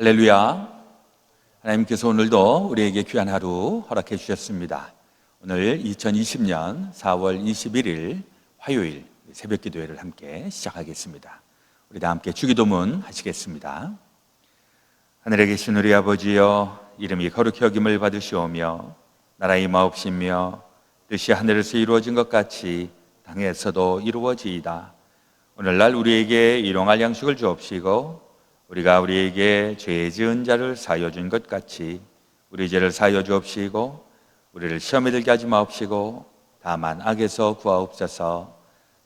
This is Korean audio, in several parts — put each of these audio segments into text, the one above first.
할렐루야. 하나님께서 오늘도 우리에게 귀한 하루 허락해 주셨습니다. 오늘 2020년 4월 21일 화요일 새벽 기도회를 함께 시작하겠습니다. 우리 다 함께 주기도문 하시겠습니다. 하늘에 계신 우리 아버지여, 이름이 거룩히 여김을 받으시오며 나라의 마옵시며 뜻이 하늘에서 이루어진 것 같이 땅에서도 이루어지이다. 오늘날 우리에게 일용할 양식을 주옵시고 우리가 우리에게 죄 지은 자를 사하여 준 것 같이 우리 죄를 사하여 주옵시고 우리를 시험에 들게 하지 마옵시고 다만 악에서 구하옵소서.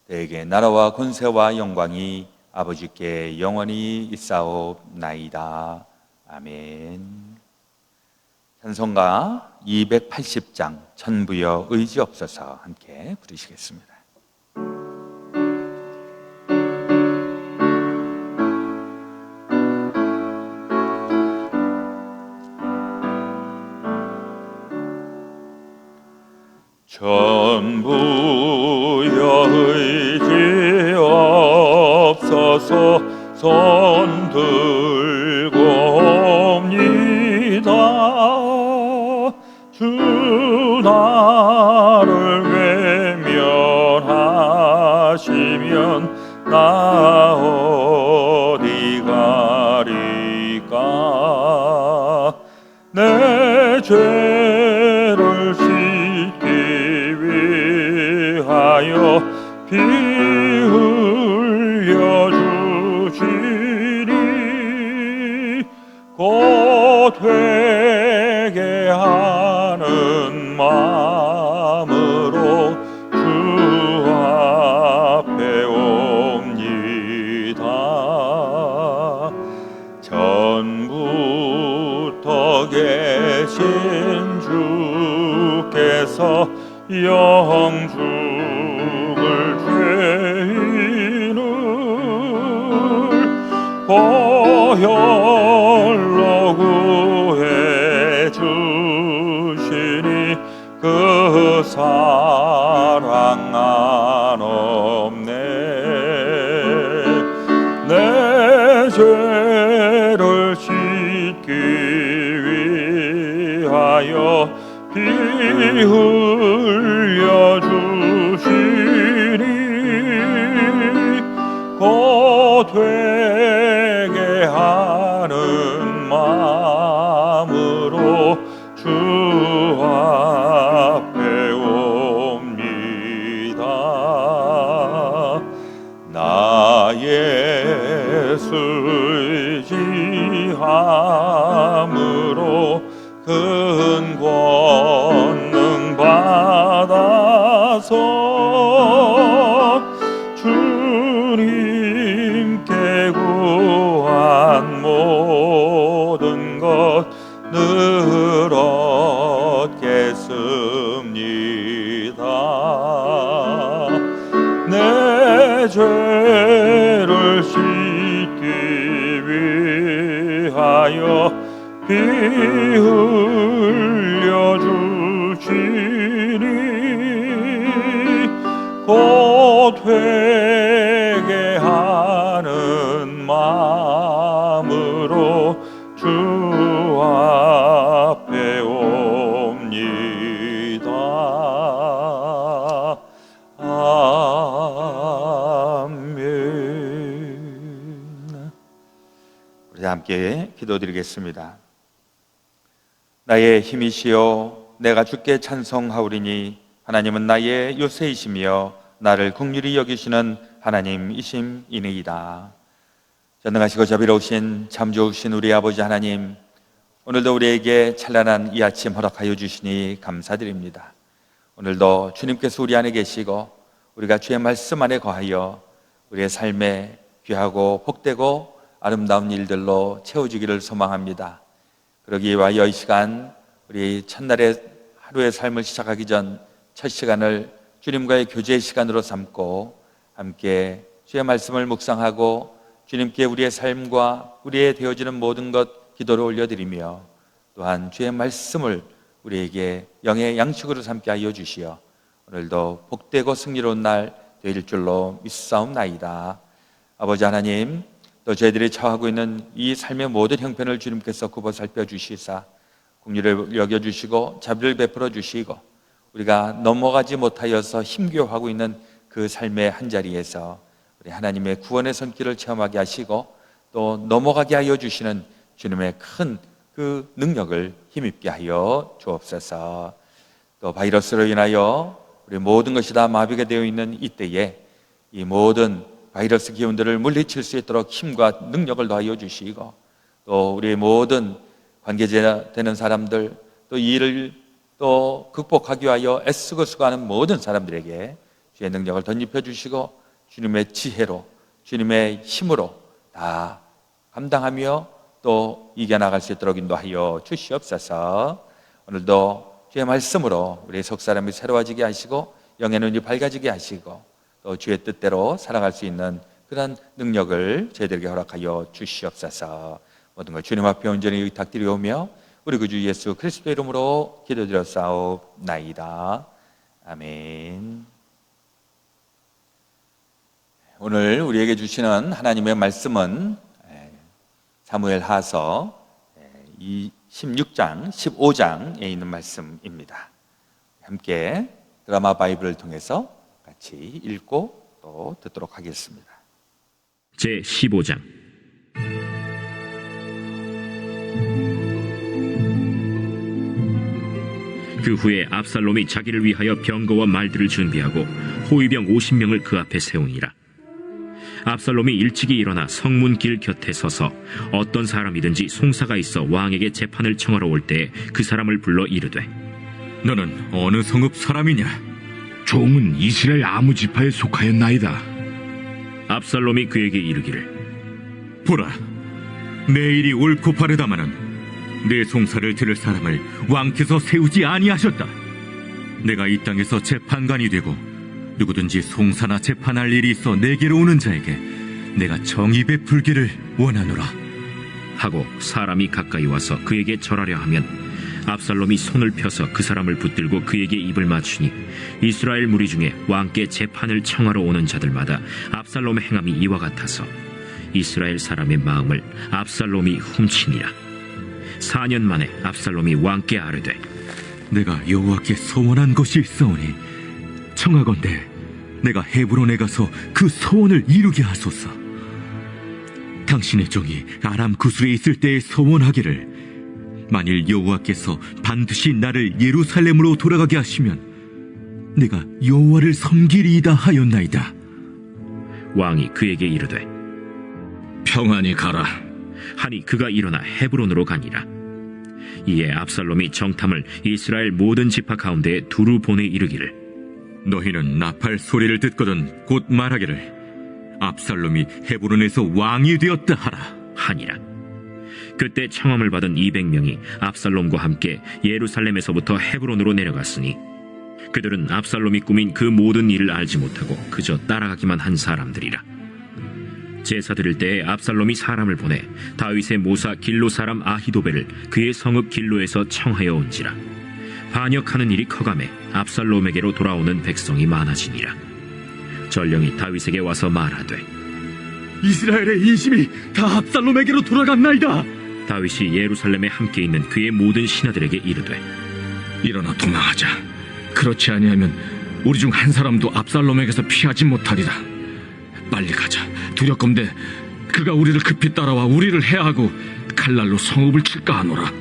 너에게 나라와 권세와 영광이 아버지께 영원히 있사옵나이다. 아멘. 찬송가 280장 천부여 의지없소서 함께 부르시겠습니다. 천부여 의지없소서 손 들고 옵니다. 주 나를 외면하시면 나 어디 가리까. 내 죄를 위하여 피 흘려 주시니 곧 회개하는 마음으로 주 앞에 옵니다. 전부터 계신 주께서 영죽을 죄인을 보혈로 구해 주시니 그 사랑 한없네. 내 죄를 씻기 위하여 피 흘려 주시니 곧 회개하는 마음으로 주 앞에 옵니다. 나 예수 함으로 큰 권능 받아서 주님께 구한 모든 것 늘 얻겠습니다. 내 죄를 씻기 위하여 피 흘려 주시니 곧 회개하는 마음으로 주 앞에 옵니다. 아멘. 우리 함께 기도드리겠습니다. 나의 힘이시여 내가 주께 찬송하오리니 하나님은 나의 요새이시며 나를 긍휼히 여기시는 하나님이심이니이다. 전능하시고 자비로우신 참 좋으신 우리 아버지 하나님, 오늘도 우리에게 찬란한 이 아침 허락하여 주시니 감사드립니다. 오늘도 주님께서 우리 안에 계시고 우리가 주의 말씀 안에 거하여 우리의 삶에 귀하고 복되고 아름다운 일들로 채워지기를 소망합니다. 그러기 위하여 이 시간 우리 첫날의 하루의 삶을 시작하기 전 첫 시간을 주님과의 교제의 시간으로 삼고 함께 주의 말씀을 묵상하고 주님께 우리의 삶과 우리의 되어지는 모든 것 기도를 올려드리며 또한 주의 말씀을 우리에게 영의 양식으로 삼게 하여 주시어 오늘도 복되고 승리로운 날 되릴 줄로 믿사옵나이다. 아버지 하나님, 또 저희들이 처하고 있는 이 삶의 모든 형편을 주님께서 굽어 살펴주시사 긍휼을 여겨주시고 자비를 베풀어 주시고 우리가 넘어가지 못하여서 힘겨워하고 있는 그 삶의 한자리에서 우리 하나님의 구원의 손길을 체험하게 하시고 또 넘어가게 하여 주시는 주님의 큰 그 능력을 힘입게 하여 주옵소서. 또 바이러스로 인하여 우리 모든 것이 다 마비가 되어 있는 이때에 이 모든 바이러스 기운들을 물리칠 수 있도록 힘과 능력을 더하여 주시고 또 우리 모든 관계자 되는 사람들 또 이 일을 또 극복하기 위하여 애쓰고 수고하는 모든 사람들에게 주의 능력을 덧입혀 주시고 주님의 지혜로 주님의 힘으로 다 감당하며 또 이겨나갈 수 있도록 인도하여 주시옵소서. 오늘도 주의 말씀으로 우리의 속사람이 새로워지게 하시고 영의 눈이 밝아지게 하시고 또 주의 뜻대로 살아갈 수 있는 그런 능력을 저희들에게 허락하여 주시옵소서. 모든 걸 주님 앞에 온전히 의탁드리오며 우리 구주 예수 그리스도의 이름으로 기도드렸사옵나이다. 아멘. 오늘 우리에게 주시는 하나님의 말씀은 사무엘하서 16장, 15장에 있는 말씀입니다. 함께 드라마 바이블을 통해서 같이 읽고 또 듣도록 하겠습니다. 제 15장. 그 후에 압살롬이 자기를 위하여 병거와 말들을 준비하고 호위병 50명을 그 앞에 세우니라. 압살롬이 일찍이 일어나 성문 길 곁에 서서 어떤 사람이든지 송사가 있어 왕에게 재판을 청하러 올 때에 그 사람을 불러 이르되, 너는 어느 성읍 사람이냐? 종은 이스라엘 아무 지파에 속하였나이다. 압살롬이 그에게 이르기를, 보라, 내 일이 옳고 바르다마는 내 송사를 들을 사람을 왕께서 세우지 아니하셨다. 내가 이 땅에서 재판관이 되고 누구든지 송사나 재판할 일이 있어 내게로 오는 자에게 내가 정의 베풀기를 원하노라 하고 사람이 가까이 와서 그에게 절하려 하면 압살롬이 손을 펴서 그 사람을 붙들고 그에게 입을 맞추니 이스라엘 무리 중에 왕께 재판을 청하러 오는 자들마다 압살롬의 행함이 이와 같아서 이스라엘 사람의 마음을 압살롬이 훔치니라. 4년 만에 압살롬이 왕께 아뢰되, 내가 여호와께 소원한 것이 있사오니 청하건대 내가 헤브론에 가서 그 소원을 이루게 하소서. 당신의 종이 아람 구술에 있을 때에 소원하기를, 만일 여호와께서 반드시 나를 예루살렘으로 돌아가게 하시면 내가 여호와를 섬기리이다 하였나이다. 왕이 그에게 이르되, 평안히 가라. 하니 그가 일어나 헤브론으로 가니라. 이에 압살롬이 정탐을 이스라엘 모든 지파 가운데에 두루 보내 이르기를 너희는 나팔 소리를 듣거든 곧 말하기를 압살롬이 헤브론에서 왕이 되었다 하라. 하니라. 그때 청함을 받은 200명이 압살롬과 함께 예루살렘에서부터 헤브론으로 내려갔으니 그들은 압살롬이 꾸민 그 모든 일을 알지 못하고 그저 따라가기만 한 사람들이라. 제사 드릴 때에 압살롬이 사람을 보내 다윗의 모사 길로 사람 아히도벨을 그의 성읍 길로에서 청하여 온지라. 반역하는 일이 커가매 압살롬에게로 돌아오는 백성이 많아지니라. 전령이 다윗에게 와서 말하되 이스라엘의 인심이 다 압살롬에게로 돌아갔나이다. 다윗이 예루살렘에 함께 있는 그의 모든 신하들에게 이르되 일어나 도망하자. 그렇지 아니하면 우리 중 한 사람도 압살롬에게서 피하지 못하리라. 빨리 가자. 두렵건대 그가 우리를 급히 따라와 우리를 해하고 칼날로 성읍을 칠까 하노라.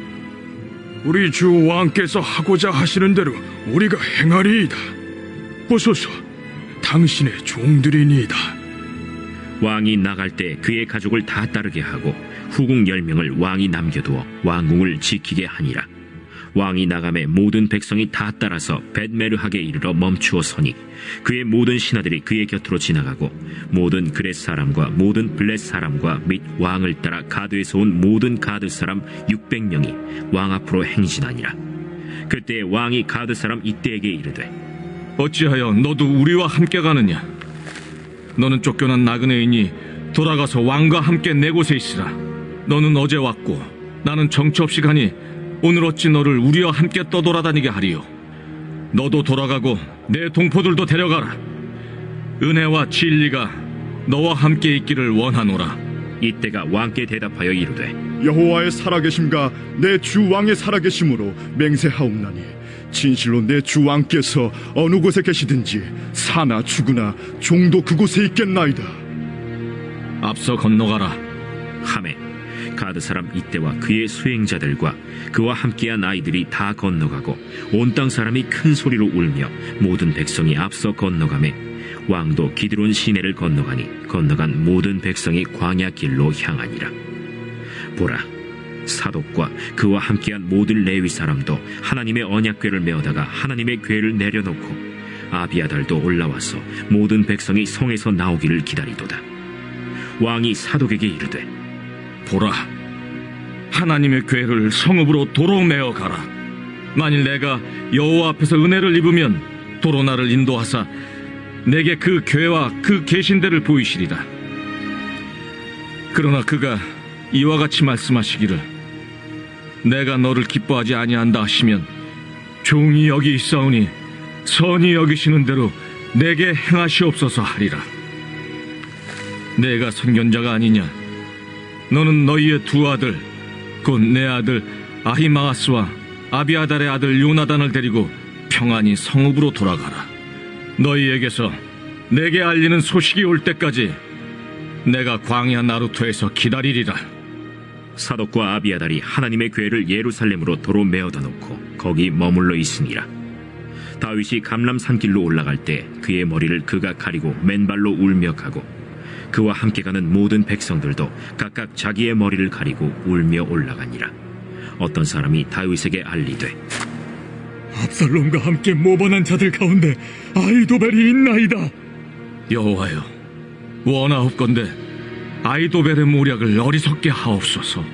우리 주 왕께서 하고자 하시는 대로 우리가 행하리이다. 보소서, 당신의 종들이니이다. 왕이 나갈 때 그의 가족을 다 따르게 하고 후궁 10명을 왕이 남겨두어 왕궁을 지키게 하니라. 왕이 나가매 모든 백성이 다 따라서 벳메르하게 이르러 멈추어 서니 그의 모든 신하들이 그의 곁으로 지나가고 모든 그렛 사람과 모든 블렛 사람과 및 왕을 따라 가드에서 온 모든 가드 사람 600명이 왕 앞으로 행진하니라. 그때 왕이 가드 사람 이때에게 이르되 어찌하여 너도 우리와 함께 가느냐? 너는 쫓겨난 나그네이니 돌아가서 왕과 함께 내 곳에 있으라. 너는 어제 왔고 나는 정처 없이 가니 오늘 어찌 너를 우리와 함께 떠돌아다니게 하리요? 너도 돌아가고 내 동포들도 데려가라. 은혜와 진리가 너와 함께 있기를 원하노라. 이때가 왕께 대답하여 이르되 여호와의 살아계심과 내 주 왕의 살아계심으로 맹세하옵나니 진실로 내 주 왕께서 어느 곳에 계시든지 사나 죽으나 종도 그곳에 있겠나이다. 앞서 건너가라. 하매 가드 사람 이때와 그의 수행자들과 그와 함께한 아이들이 다 건너가고 온 땅 사람이 큰 소리로 울며 모든 백성이 앞서 건너가매 왕도 기드론 시내를 건너가니 건너간 모든 백성이 광야 길로 향하니라. 보라, 사독과 그와 함께한 모든 레위 사람도 하나님의 언약궤를 메어다가 하나님의 궤를 내려놓고 아비아달도 올라와서 모든 백성이 성에서 나오기를 기다리도다. 왕이 사독에게 이르되 보라, 하나님의 궤를 성읍으로 도로 메어 가라. 만일 내가 여호와 앞에서 은혜를 입으면 도로 나를 인도하사 내게 그 궤와 그 계신대를 보이시리라. 그러나 그가 이와 같이 말씀하시기를 내가 너를 기뻐하지 아니한다 하시면 종이 여기 있사오니 선히 여기시는 대로 내게 행하시옵소서 하리라. 내가 선견자가 아니냐? 너는 너희의 두 아들 곧 내 아들 아히마아스와 아비아달의 아들 요나단을 데리고 평안히 성읍으로 돌아가라. 너희에게서 내게 알리는 소식이 올 때까지 내가 광야 나루토에서 기다리리라. 사독과 아비아달이 하나님의 궤를 예루살렘으로 도로 메어다 놓고 거기 머물러 있으니라. 다윗이 감람산길로 올라갈 때 그의 머리를 그가 가리고 맨발로 울며 가고 그와 함께 가는 모든 백성들도 각각 자기의 머리를 가리고 울며 올라가니라. 어떤 사람이 다윗에게 알리되 압살롬과 함께 모반한 자들 가운데 아히도벨이 있나이다. 여호와여, 원하옵건대 아히도벨의 모략을 어리석게 하옵소서.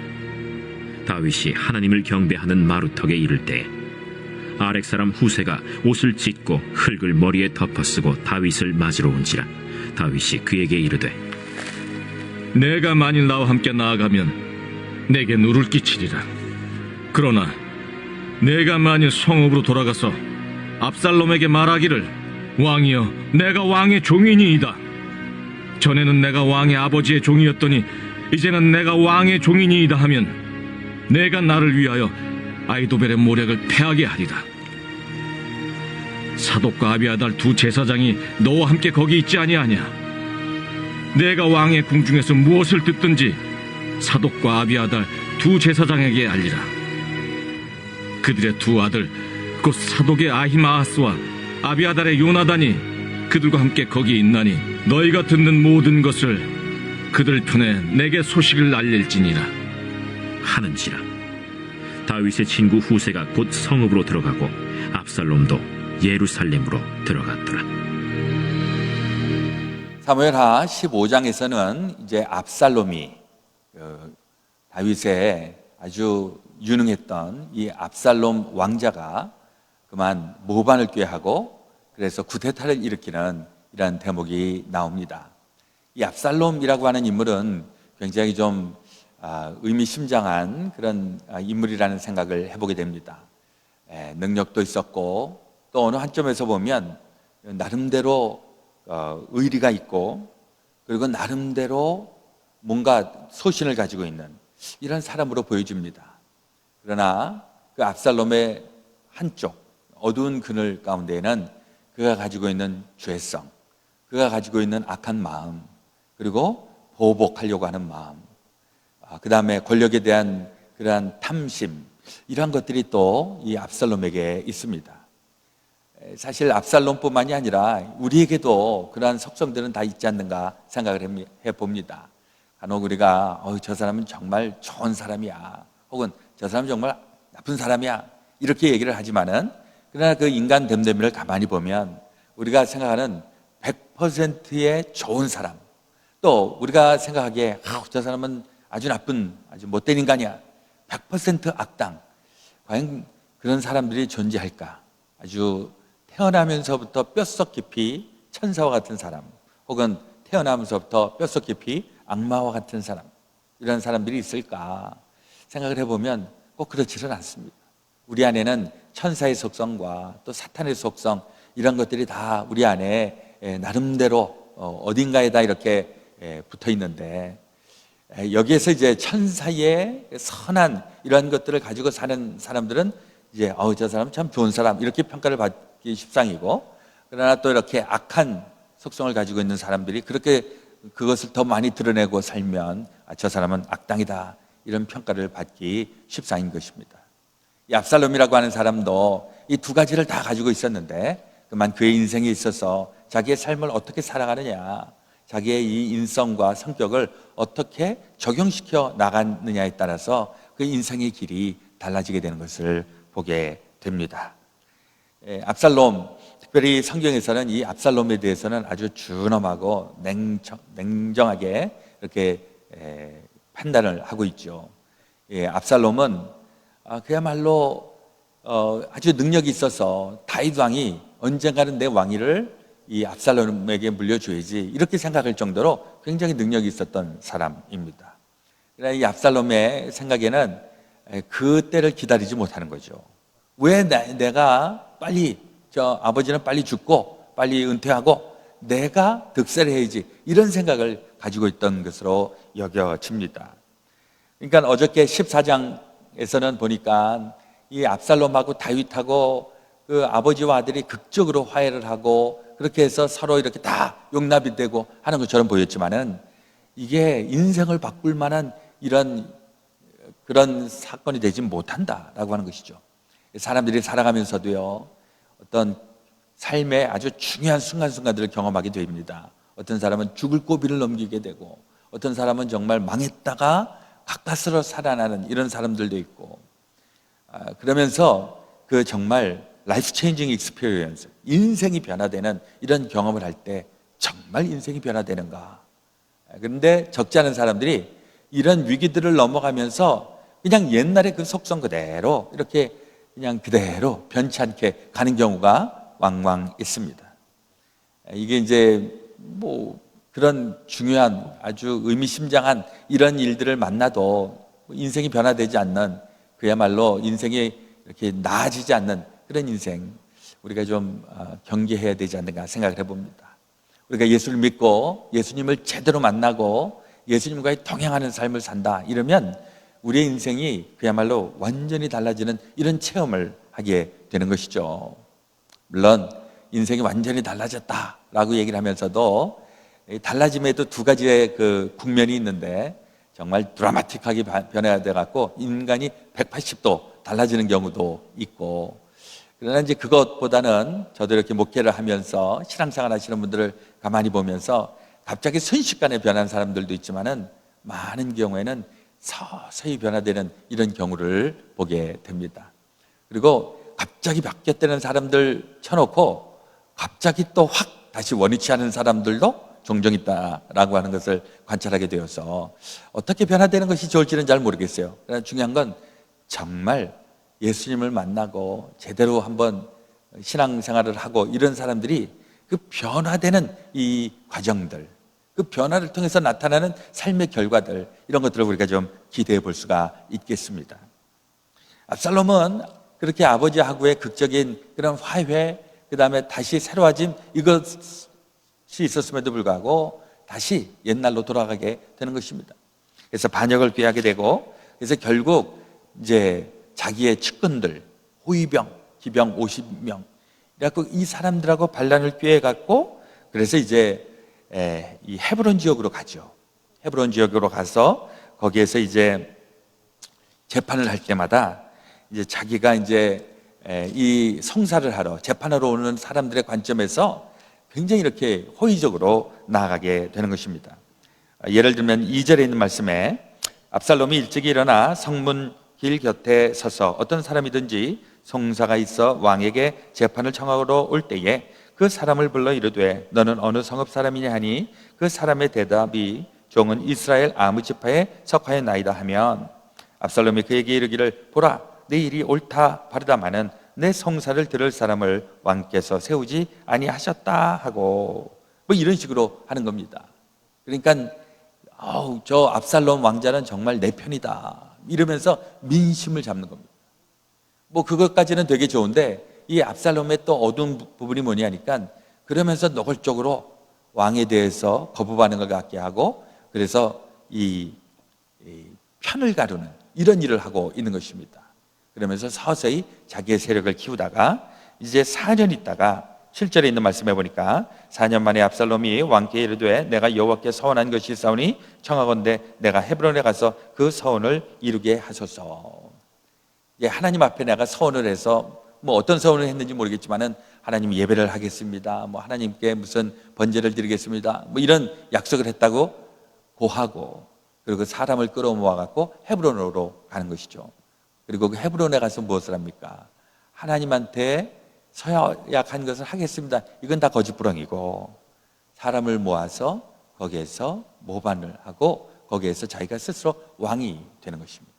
다윗이 하나님을 경배하는 마루턱에 이를 때 아렉 사람 후세가 옷을 찢고 흙을 머리에 덮어쓰고 다윗을 맞으러 온지라. 다윗이 그에게 이르되 내가 만일 나와 함께 나아가면 내게 누를 끼치리라. 그러나 내가 만일 성읍으로 돌아가서 압살롬에게 말하기를 왕이여, 내가 왕의 종이니이다. 전에는 내가 왕의 아버지의 종이었더니 이제는 내가 왕의 종이니이다 하면 내가 나를 위하여 아히도벨의 모략을 패하게 하리라. 사독과 아비아달 두 제사장이 너와 함께 거기 있지 아니하냐? 내가 왕의 궁중에서 무엇을 듣든지 사독과 아비아달 두 제사장에게 알리라. 그들의 두 아들 곧 사독의 아히마아스와 아비아달의 요나단이 그들과 함께 거기 있나니 너희가 듣는 모든 것을 그들 편에 내게 소식을 알릴지니라. 하는지라. 다윗의 친구 후세가 곧 성읍으로 들어가고 압살롬도 예루살렘으로 들어갔더라. 사무엘하 15장에서는 이제 압살롬이 다윗의 아주 유능했던 이 압살롬 왕자가 그만 모반을 꾀하고 그래서 쿠데타를 일으키는 이런 대목이 나옵니다. 이 압살롬이라고 하는 인물은 굉장히 좀 의미심장한 그런 인물이라는 생각을 해보게 됩니다. 능력도 있었고 또 어느 한 점에서 보면 나름대로 의리가 있고 그리고 나름대로 뭔가 소신을 가지고 있는 이런 사람으로 보여집니다. 그러나 그 압살롬의 한쪽 어두운 그늘 가운데에는 그가 가지고 있는 죄성, 그가 가지고 있는 악한 마음, 그리고 보복하려고 하는 마음, 그 다음에 권력에 대한 그러한 탐심, 이러한 것들이 또 이 압살롬에게 있습니다. 사실 압살롬뿐만이 아니라 우리에게도 그러한 속성들은 다 있지 않는가 생각을 해봅니다. 간혹 우리가 저 사람은 정말 좋은 사람이야, 혹은 저 사람은 정말 나쁜 사람이야, 이렇게 얘기를 하지만은 그러나 그 인간 됨됨이를 가만히 보면 우리가 생각하는 100%의 좋은 사람, 또 우리가 생각하기에 저 사람은 아주 나쁜, 아주 못된 인간이야, 100% 악당, 과연 그런 사람들이 존재할까? 아주 태어나면서부터 뼛속 깊이 천사와 같은 사람, 혹은 태어나면서부터 뼛속 깊이 악마와 같은 사람, 이런 사람들이 있을까 생각을 해보면 꼭 그렇지는 않습니다. 우리 안에는 천사의 속성과 또 사탄의 속성, 이런 것들이 다 우리 안에 나름대로 어딘가에다 이렇게 붙어 있는데, 여기에서 이제 천사의 선한 이런 것들을 가지고 사는 사람들은 이제 저 사람은 참 좋은 사람, 이렇게 평가를 받기 십상이고, 그러나 또 이렇게 악한 속성을 가지고 있는 사람들이 그렇게 그것을 더 많이 드러내고 살면 저 사람은 악당이다, 이런 평가를 받기 십상인 것입니다. 이 압살롬이라고 하는 사람도 이 두 가지를 다 가지고 있었는데, 그만 그의 인생에 있어서 자기의 삶을 어떻게 살아가느냐, 자기의 이 인성과 성격을 어떻게 적용시켜 나가느냐에 따라서 그 인생의 길이 달라지게 되는 것을 보게 됩니다. 압살롬, 특별히 성경에서는 이 압살롬에 대해서는 아주 준엄하고 냉정하게 이렇게 판단을 하고 있죠. 압살롬은 그야말로 아주 능력이 있어서 다윗 왕이 언젠가는 내 왕위를 이 압살롬에게 물려줘야지, 이렇게 생각할 정도로 굉장히 능력이 있었던 사람입니다. 그러나 이 압살롬의 생각에는 그 때를 기다리지 못하는 거죠. 왜 내가 빨리, 아버지는 빨리 죽고 빨리 은퇴하고 내가 득세를 해야지, 이런 생각을 가지고 있던 것으로 여겨집니다. 그러니까 어저께 14장에서는 보니까 이 압살롬하고 다윗하고 그 아버지와 아들이 극적으로 화해를 하고 그렇게 해서 서로 이렇게 다 용납이 되고 하는 것처럼 보였지만은, 이게 인생을 바꿀 만한 그런 사건이 되지 못한다라고 하는 것이죠. 사람들이 살아가면서도요, 어떤 삶의 아주 중요한 순간순간들을 경험하게 됩니다. 어떤 사람은 죽을 고비를 넘기게 되고, 어떤 사람은 정말 망했다가 가까스로 살아나는 이런 사람들도 있고, 그러면서 그 정말 라이프 체인징 익스피리언스, 인생이 변화되는 이런 경험을 할 때 정말 인생이 변화되는가. 그런데 적지 않은 사람들이 이런 위기들을 넘어가면서 그냥 옛날의 그 속성 그대로 이렇게 그냥 그대로 변치 않게 가는 경우가 왕왕 있습니다. 이게 이제 그런 중요한 아주 의미심장한 이런 일들을 만나도 인생이 변화되지 않는, 그야말로 인생이 이렇게 나아지지 않는 그런 인생, 우리가 좀 경계해야 되지 않는가 생각을 해봅니다. 우리가 예수를 믿고 예수님을 제대로 만나고 예수님과의 동행하는 삶을 산다, 이러면 우리의 인생이 그야말로 완전히 달라지는 이런 체험을 하게 되는 것이죠. 물론 인생이 완전히 달라졌다라고 얘기를 하면서도 달라짐에도 두 가지의 그 국면이 있는데, 정말 드라마틱하게 변해야 돼갖고 인간이 180도 달라지는 경우도 있고, 그러나 이제 그것보다는 저도 이렇게 목회를 하면서 신앙생활 하시는 분들을 가만히 보면서 갑자기 순식간에 변한 사람들도 있지만은, 많은 경우에는 서서히 변화되는 이런 경우를 보게 됩니다. 그리고 갑자기 바뀌었다는 사람들 쳐놓고 갑자기 또 확 다시 원위치 않은 사람들도 종종 있다라고 하는 것을 관찰하게 되어서 어떻게 변화되는 것이 좋을지는 잘 모르겠어요. 그러나 중요한 건 정말 예수님을 만나고 제대로 한번 신앙생활을 하고 이런 사람들이 그 변화되는 이 과정들, 그 변화를 통해서 나타나는 삶의 결과들, 이런 것들을 우리가 좀 기대해 볼 수가 있겠습니다. 압살롬은 그렇게 아버지하고의 극적인 그런 화해, 그 다음에 다시 새로워짐, 이것이 있었음에도 불구하고 다시 옛날로 돌아가게 되는 것입니다. 그래서 반역을 꾀하게 되고, 그래서 결국 이제 자기의 측근들, 호위병, 기병 50명, 그래갖고 이 사람들하고 반란을 꾀해갖고, 그래서 이제 이 헤브론 지역으로 가죠. 헤브론 지역으로 가서 거기에서 이제 재판을 할 때마다 이제 자기가 이제 이 성사를 하러 재판하러 오는 사람들의 관점에서 굉장히 이렇게 호의적으로 나아가게 되는 것입니다. 예를 들면 2절에 있는 말씀에 압살롬이 일찍이 일어나 성문 길 곁에 서서 어떤 사람이든지 송사가 있어 왕에게 재판을 청하러 올 때에 그 사람을 불러 이르되 너는 어느 성읍 사람이냐 하니 그 사람의 대답이 종은 이스라엘 아무 지파에 속하였나이다 하면 압살롬이 그에게 이르기를 보라 내 일이 옳다 바르다마는 내 성사를 들을 사람을 왕께서 세우지 아니하셨다 하고 뭐 이런 식으로 하는 겁니다. 그러니까 저 압살롬 왕자는 정말 내 편이다 이러면서 민심을 잡는 겁니다. 뭐 그것까지는 되게 좋은데 이 압살롬의 또 어두운 부분이 뭐냐 하니까 그러면서 노골적으로 왕에 대해서 거부하는 것 같게 하고 그래서 이 편을 가르는 이런 일을 하고 있는 것입니다. 그러면서 서서히 자기의 세력을 키우다가 이제 4년 있다가 7절에 있는 말씀해 보니까 4년 만에 압살롬이 왕께 이르되 내가 여호와께 서원한 것이 있사오니 청하건대 내가 헤브론에 가서 그 서원을 이루게 하소서. 하나님 앞에 내가 서원을 해서 뭐 어떤 서원을 했는지 모르겠지만은 하나님 예배를 하겠습니다. 뭐 하나님께 무슨 번제를 드리겠습니다. 뭐 이런 약속을 했다고 고하고 그리고 사람을 끌어모아 갖고 헤브론으로 가는 것이죠. 그리고 그 헤브론에 가서 무엇을 합니까? 하나님한테 서약한 것을 하겠습니다. 이건 다 거짓부렁이고 사람을 모아서 거기에서 모반을 하고 거기에서 자기가 스스로 왕이 되는 것입니다.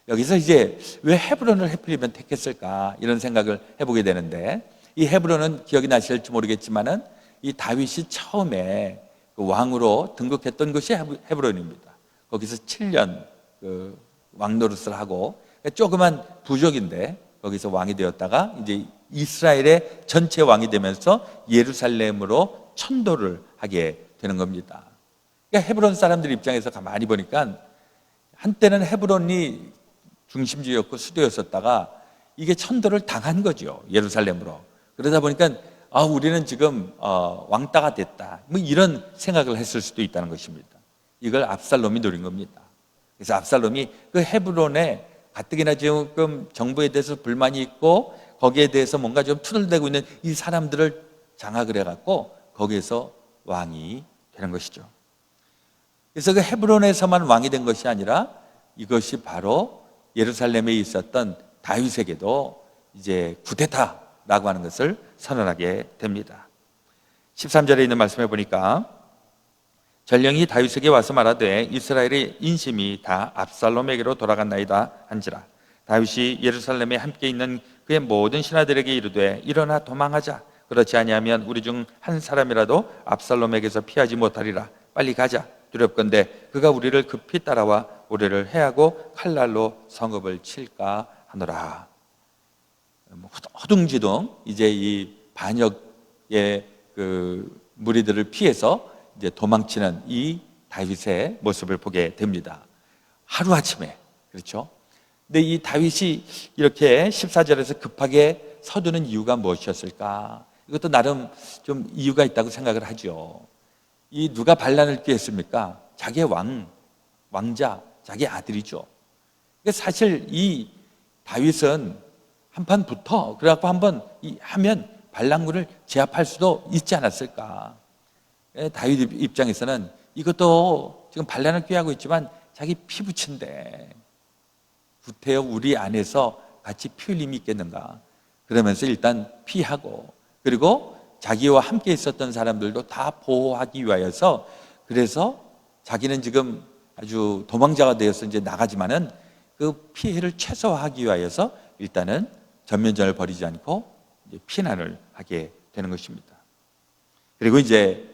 여기서 이제 왜 헤브론을 하필이면 택했을까 이런 생각을 해보게 되는데 이 헤브론은 기억이 나실지 모르겠지만은 이 다윗이 처음에 그 왕으로 등극했던 것이 헤브론입니다. 거기서 7년 그 왕노릇을 하고 조그만 부족인데 거기서 왕이 되었다가 이제 이스라엘의 전체 왕이 되면서 예루살렘으로 천도를 하게 되는 겁니다. 그러니까 헤브론 사람들 입장에서 가만히 보니까 한때는 헤브론이 중심지였고 수도였었다가 이게 천도를 당한 거죠. 예루살렘으로. 그러다 보니까 우리는 지금 왕따가 됐다. 뭐 이런 생각을 했을 수도 있다는 것입니다. 이걸 압살롬이 노린 겁니다. 그래서 압살롬이 그 헤브론에 가뜩이나 지금 정부에 대해서 불만이 있고 거기에 대해서 뭔가 좀 투덜대고 있는 이 사람들을 장악을 해갖고 거기에서 왕이 되는 것이죠. 그래서 그 헤브론에서만 왕이 된 것이 아니라 이것이 바로 예루살렘에 있었던 다윗에게도 이제 구데타라고 하는 것을 선언하게 됩니다. 13절에 있는 말씀에 보니까 전령이 다윗에게 와서 말하되 이스라엘의 인심이 다 압살롬에게로 돌아갔나이다 한지라 다윗이 예루살렘에 함께 있는 그의 모든 신하들에게 이르되 일어나 도망하자 그렇지 아니하면 우리 중 한 사람이라도 압살롬에게서 피하지 못하리라 빨리 가자 두렵건대 그가 우리를 급히 따라와 우리를 해하고 칼날로 성읍을 칠까 하노라. 허둥지둥 이제 이 반역의 그 무리들을 피해서 이제 도망치는 이 다윗의 모습을 보게 됩니다. 하루아침에 그렇죠. 근데 이 다윗이 이렇게 14절에서 급하게 서두는 이유가 무엇이었을까? 이것도 나름 좀 이유가 있다고 생각을 하죠. 이 누가 반란을 꾀했습니까? 자기의 왕자, 자기 아들이죠. 사실 이 다윗은 한판 붙어 그래갖고 한번 하면 반란군을 제압할 수도 있지 않았을까? 다윗 입장에서는 이것도 지금 반란을 꾀하고 있지만 자기 피부친데 구태여 우리 안에서 같이 피 흘림이 있겠는가? 그러면서 일단 피하고, 그리고 자기와 함께 있었던 사람들도 다 보호하기 위하여서, 그래서 자기는 지금 아주 도망자가 되어서 이제 나가지만은 그 피해를 최소화하기 위하여서 일단은 전면전을 벌이지 않고 이제 피난을 하게 되는 것입니다. 그리고 이제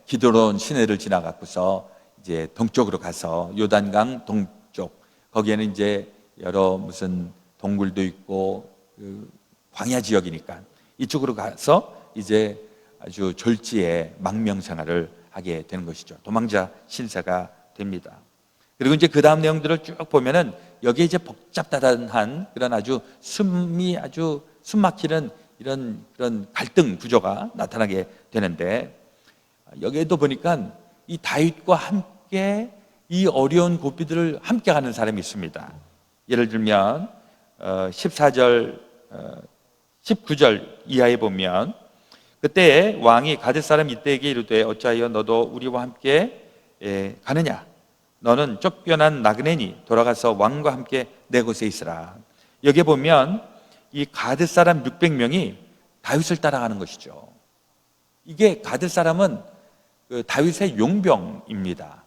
기드론 시내를 지나갖고서 이제 동쪽으로 가서 요단강 동쪽, 거기에는 이제 여러 무슨 동굴도 있고 그 광야 지역이니까 이쪽으로 가서 이제 아주 졸지에 망명 생활을 하게 되는 것이죠. 도망자 신세가 됩니다. 그리고 이제 그 다음 내용들을 쭉 보면은 여기에 이제 복잡다단한 그런 아주 숨 막히는 이런 그런 갈등 구조가 나타나게 되는데, 여기에도 보니까 이 다윗과 함께 이 어려운 고비들을 함께 가는 사람이 있습니다. 예를 들면 14절 19절 이하에 보면, 그때 왕이 가뎃 사람 이때에게 이르되 어찌하여 너도 우리와 함께 가느냐? 너는 쫓겨난 나그네니 돌아가서 왕과 함께 내 곳에 있으라. 여기에 보면 이 가뎃 사람 600명이 다윗을 따라가는 것이죠. 이게 가뎃 사람은 그 다윗의 용병입니다.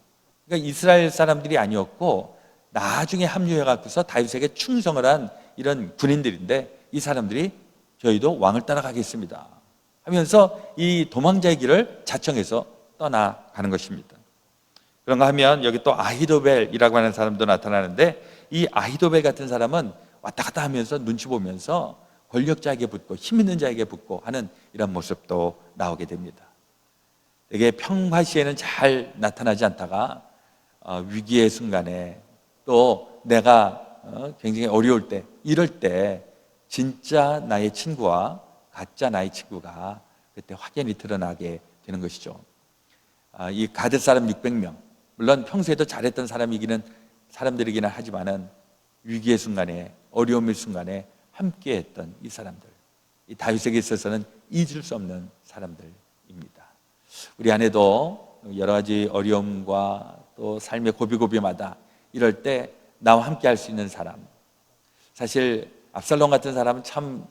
그러니까 이스라엘 사람들이 아니었고 나중에 합류해 갖고서 다윗에게 충성을 한 이런 군인들인데, 이 사람들이 저희도 왕을 따라가겠습니다 하면서 이 도망자의 길을 자청해서 떠나가는 것입니다. 그런가 하면 여기 또 아히도벨이라고 하는 사람도 나타나는데, 이 아히도벨 같은 사람은 왔다 갔다 하면서 눈치 보면서 권력자에게 붙고 힘 있는 자에게 붙고 하는 이런 모습도 나오게 됩니다. 되게 평화시에는 잘 나타나지 않다가 위기의 순간에, 또 내가 굉장히 어려울 때, 이럴 때 진짜 나의 친구와 가짜 나의 친구가 그때 확연히 드러나게 되는 것이죠. 이 가뎃 사람 600명, 물론 평소에도 잘했던 사람들이기는 하지만은 위기의 순간에, 어려움의 순간에 함께했던 이 사람들, 이 다윗에게 있어서는 잊을 수 없는 사람들입니다. 우리 안에도 여러 가지 어려움과 또 삶의 고비고비마다 이럴 때 나와 함께 할 수 있는 사람, 사실 압살롬 같은 사람은 참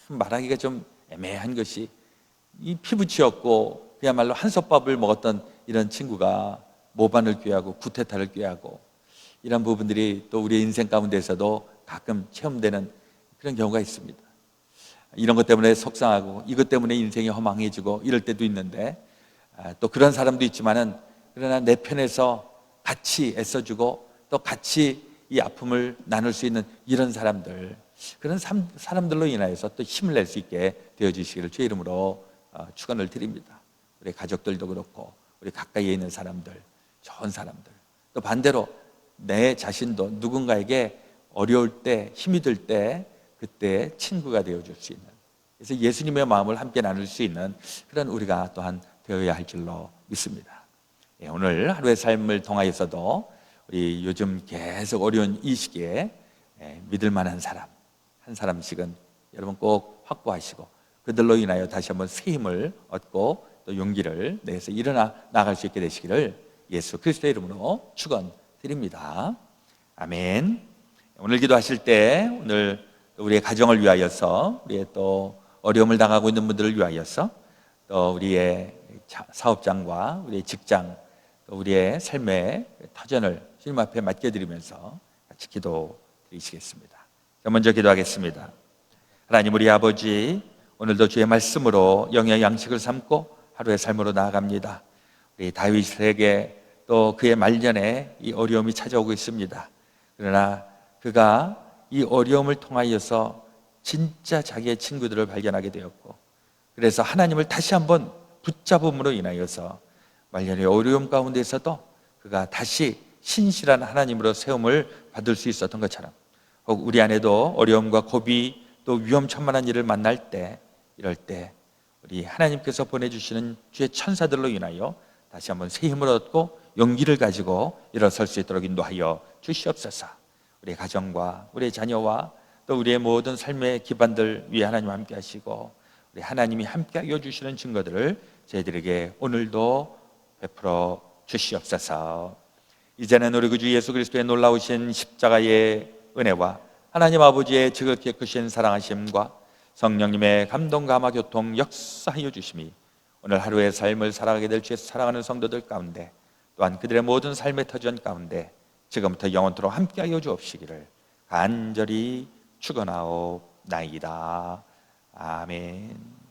말하기가 좀 애매한 것이, 이 피부치였고 그야말로 한솥밥을 먹었던 이런 친구가 모반을 꾀하고 구테타를 꾀하고, 이런 부분들이 또 우리의 인생 가운데서도 가끔 체험되는 그런 경우가 있습니다. 이런 것 때문에 속상하고 이것 때문에 인생이 허망해지고 이럴 때도 있는데, 또 그런 사람도 있지만은 그러나 내 편에서 같이 애써주고 또 같이 이 아픔을 나눌 수 있는 이런 사람들, 그런 사람들로 인하여서 또 힘을 낼 수 있게 되어주시기를 주의 이름으로 축원을 드립니다. 우리 가족들도 그렇고 우리 가까이에 있는 사람들, 좋은 사람들, 또 반대로 내 자신도 누군가에게 어려울 때, 힘이 들 때 그때 친구가 되어줄 수 있는, 그래서 예수님의 마음을 함께 나눌 수 있는 그런 우리가 또한 되어야 할 줄로 믿습니다. 오늘 하루의 삶을 통하여서도 우리 요즘 계속 어려운 이 시기에 믿을 만한 사람 한 사람씩은 여러분 꼭 확보하시고, 그들로 인하여 다시 한번 새 힘을 얻고 또 용기를 내서 일어나 나갈 수 있게 되시기를 예수 그리스도의 이름으로 축원드립니다. 아멘. 오늘 기도하실 때 오늘 우리의 가정을 위하여서, 우리의 또 어려움을 당하고 있는 분들을 위하여서, 또 우리의 사업장과 우리의 직장, 또 우리의 삶의 터전을 주님 앞에 맡겨드리면서 같이 기도드리시겠습니다. 먼저 기도하겠습니다. 하나님 우리 아버지, 오늘도 주의 말씀으로 영의 양식을 삼고 하루의 삶으로 나아갑니다. 우리 다윗에게 또 그의 말년에 이 어려움이 찾아오고 있습니다. 그러나 그가 이 어려움을 통하여서 진짜 자기의 친구들을 발견하게 되었고, 그래서 하나님을 다시 한번 붙잡음으로 인하여서 말년의 어려움 가운데서도 그가 다시 신실한 하나님으로 세움을 받을 수 있었던 것처럼, 혹 우리 안에도 어려움과 고비 또 위험천만한 일을 만날 때, 이럴 때 우리 하나님께서 보내주시는 주의 천사들로 인하여 다시 한번 새 힘을 얻고 용기를 가지고 일어설 수 있도록 인도하여 주시옵소서. 우리 가정과 우리 자녀와 또 우리의 모든 삶의 기반들 위에 하나님 함께 하시고, 우리 하나님이 함께 하여 주시는 증거들을 저희들에게 오늘도 베풀어 주시옵소서. 이제는 우리 구주 예수 그리스도의 놀라우신 십자가의 은혜와 하나님 아버지의 지극히 크신 사랑하심과 성령님의 감동 감화 교통 역사하여 주심이 오늘 하루의 삶을 살아가게 될 주의 사랑하는 성도들 가운데, 또한 그들의 모든 삶의 터전 가운데 지금부터 영원토록 함께하여 주옵시기를 간절히 축원하옵나이다. 아멘.